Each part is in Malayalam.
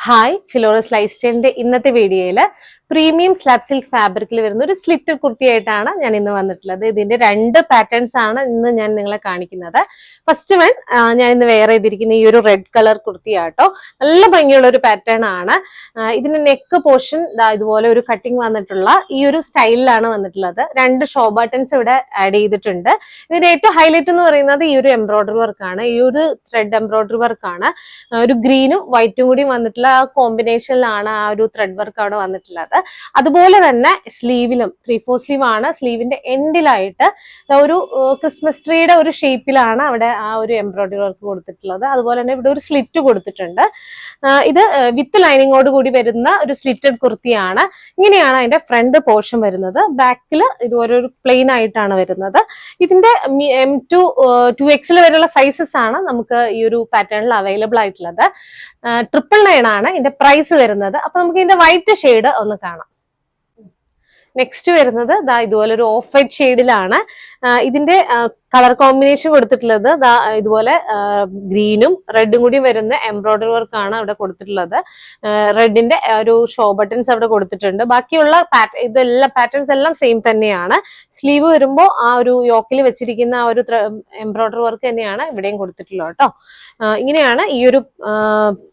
ഹായ് ഫിലോറസ് ലൈഫ് സ്റ്റൈലിന്റെ ഇന്നത്തെ വീഡിയോയിൽ പ്രീമിയം സ്ലാബ് സിൽക്ക് ഫാബ്രിക്കിൽ വരുന്ന ഒരു സ്ലിറ്റഡ് കുർത്തിയായിട്ടാണ് ഞാൻ ഇന്ന് വന്നിട്ടുള്ളത്. ഇതിന്റെ രണ്ട് പാറ്റേൺസ് ആണ് ഇന്ന് ഞാൻ നിങ്ങളെ കാണിക്കുന്നത്. ഫസ്റ്റ് വൺ ഞാൻ ഇന്ന് വെയർ ചെയ്തിരിക്കുന്ന ഈ ഒരു റെഡ് കളർ കുർത്തിയാട്ടോ. നല്ല ഭംഗിയുള്ള ഒരു പാറ്റേൺ ആണ്. ഇതിന്റെ നെക്ക് പോർഷൻ ഇതുപോലെ ഒരു കട്ടിങ് വന്നിട്ടുള്ള ഈ ഒരു സ്റ്റൈലിലാണ് വന്നിട്ടുള്ളത്. രണ്ട് ഷോ ബട്ടൺസ് ഇവിടെ ആഡ് ചെയ്തിട്ടുണ്ട്. ഇതിന്റെ ഏറ്റവും ഹൈലൈറ്റ് എന്ന് പറയുന്നത് ഈ ഒരു എംബ്രോയിഡറി വർക്കാണ്. ഈ ഒരു ത്രെഡ് എംബ്രോയിഡറി വർക്കാണ്. ഒരു ഗ്രീനും വൈറ്റും കൂടി വന്നിട്ടുള്ള ആ കോമ്പിനേഷനിലാണ് ആ ഒരു ത്രെഡ് വർക്ക് അവിടെ വന്നിട്ടുള്ളത്. അതുപോലെ തന്നെ സ്ലീവിലും 3/4 സ്ലീവ് ആണ്. സ്ലീവിന്റെ എൻഡിലായിട്ട് ഒരു ക്രിസ്മസ് ട്രീയുടെ ഒരു ഷേപ്പിലാണ് അവിടെ ആ ഒരു എംബ്രോയിഡറി വർക്ക് കൊടുത്തിട്ടുള്ളത്. അതുപോലെ തന്നെ ഇവിടെ ഒരു സ്ലിറ്റ് കൊടുത്തിട്ടുണ്ട്. ഇത് വിത്ത് ലൈനിങ്ങോട് കൂടി വരുന്ന ഒരു സ്ലിറ്റഡ് കുർത്തിയാണ്. ഇങ്ങനെയാണ് അതിന്റെ ഫ്രണ്ട് പോർഷൻ വരുന്നത്. ബാക്കിൽ ഇതുപോലെ ഒരു പ്ലെയിൻ ആയിട്ടാണ് വരുന്നത്. ഇതിന്റെ M2 2X വരെയുള്ള സൈസസ് ആണ് നമുക്ക് ഈ ഒരു പാറ്റേണിൽ അവൈലബിൾ ആയിട്ടുള്ളത്. 999 ആണ് ഇതിന്റെ പ്രൈസ് വരുന്നത്. അപ്പൊ നമുക്ക് ഇതിന്റെ വൈറ്റ് ഷെയ്ഡ് ഒന്ന് കാണാം. നെക്സ്റ്റ് വരുന്നത് ഇതുപോലെ ഒരു ഓഫ് വൈറ്റ് ഷെയ്ഡിലാണ്. ഇതിന്റെ കളർ കോമ്പിനേഷൻ കൊടുത്തിട്ടുള്ളത് ഇതുപോലെ ഗ്രീനും റെഡും കൂടി വരുന്ന എംബ്രോയിഡറി വർക്കാണ് അവിടെ കൊടുത്തിട്ടുള്ളത്. റെഡിന്റെ ഒരു ഷോ ബട്ടൺസ് അവിടെ കൊടുത്തിട്ടുണ്ട്. ബാക്കിയുള്ള ഇതെല്ലാം പാറ്റേൺസ് എല്ലാം സെയിം തന്നെയാണ്. സ്ലീവ് വരുമ്പോൾ ആ ഒരു യോക്കിൽ വെച്ചിരിക്കുന്ന ആ ഒരു എംബ്രോയിഡറി വർക്ക് തന്നെയാണ് ഇവിടെയും കൊടുത്തിട്ടുള്ളത് കേട്ടോ. ഇങ്ങനെയാണ് ഈ ഒരു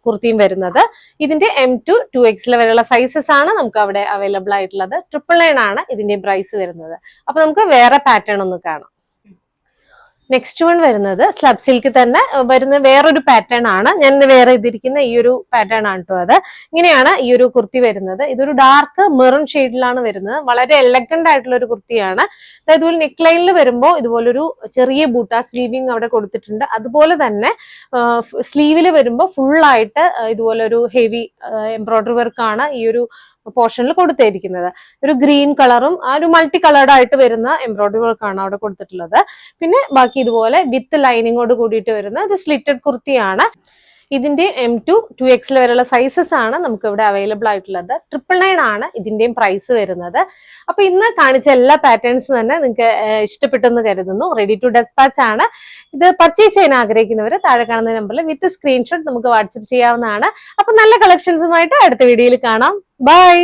കുർത്തിയും വരുന്നത്. ഇതിന്റെ M2 2X വരെയുള്ള സൈസസ് ആണ് നമുക്ക് അവിടെ അവൈലബിൾ ആയിട്ടുള്ളത്. 999 ആണ് ഇതിന്റെ പ്രൈസ് വരുന്നത്. അപ്പൊ നമുക്ക് വേറെ പാറ്റേൺ ഒന്ന് കാണാം. നെക്സ്റ്റ് വൺ വരുന്നത് സ്ലബ് സിൽക്ക് തന്നെ വരുന്ന വേറൊരു പാറ്റേൺ ആണ്. ഞാൻ വേറെ ചെയ്തിരിക്കുന്ന ഈ ഒരു പാറ്റേൺ ആണ് കേട്ടോ. അത് ഇങ്ങനെയാണ് ഈ ഒരു കുർത്തി വരുന്നത്. ഇതൊരു ഡാർക്ക് മെറൂൺ ഷെയ്ഡിലാണ് വരുന്നത്. വളരെ എലഗന്റ് ആയിട്ടുള്ള ഒരു കുർത്തിയാണ്. ഇതുപോലെ നെക്ക് ലൈനിൽ വരുമ്പോൾ ഇതുപോലൊരു ചെറിയ ബൂട്ട സ്ലീവിങ് അവിടെ കൊടുത്തിട്ടുണ്ട്. അതുപോലെ തന്നെ സ്ലീവിൽ വരുമ്പോൾ ഫുള്ളായിട്ട് ഇതുപോലൊരു ഹെവി എംബ്രോയിഡറി വർക്കാണ് ഈ ഒരു പോർഷനിൽ കൊടുത്തിരിക്കുന്നത്. ഒരു ഗ്രീൻ കളറും ആ ഒരു മൾട്ടി കളേർഡ് ആയിട്ട് വരുന്ന എംബ്രോയിഡറി വർക്കാണ് അവിടെ കൊടുത്തിട്ടുള്ളത്. പിന്നെ ബാക്കി ഇതുപോലെ വിത്ത് ലൈനിങ്ങോട് കൂടിയിട്ട് വരുന്ന ഒരു സ്ലിറ്റഡ് കുർത്തിയാണ്. ഇതിന്റെ M2 2X വരെയുള്ള സൈസസ് ആണ് നമുക്ക് ഇവിടെ അവൈലബിൾ ആയിട്ടുള്ളത്. 999 ആണ് ഇതിന്റെയും പ്രൈസ് വരുന്നത്. അപ്പൊ ഇന്ന് കാണിച്ച എല്ലാ പാറ്റേൺസും തന്നെ നിങ്ങൾക്ക് ഇഷ്ടപ്പെട്ടെന്ന് കരുതുന്നു. റെഡി ടു ഡെസ്പാച്ച് ആണ്. ഇത് പർച്ചേസ് ചെയ്യാൻ ആഗ്രഹിക്കുന്നവർ താഴെ കാണുന്ന നമ്പറിൽ വിത്ത് സ്ക്രീൻഷോട്ട് നമുക്ക് വാട്സ്ആപ്പ് ചെയ്യാവുന്നതാണ്. അപ്പൊ നല്ല കളക്ഷൻസുമായിട്ട് അടുത്ത വീഡിയോയിൽ കാണാം. ബൈ.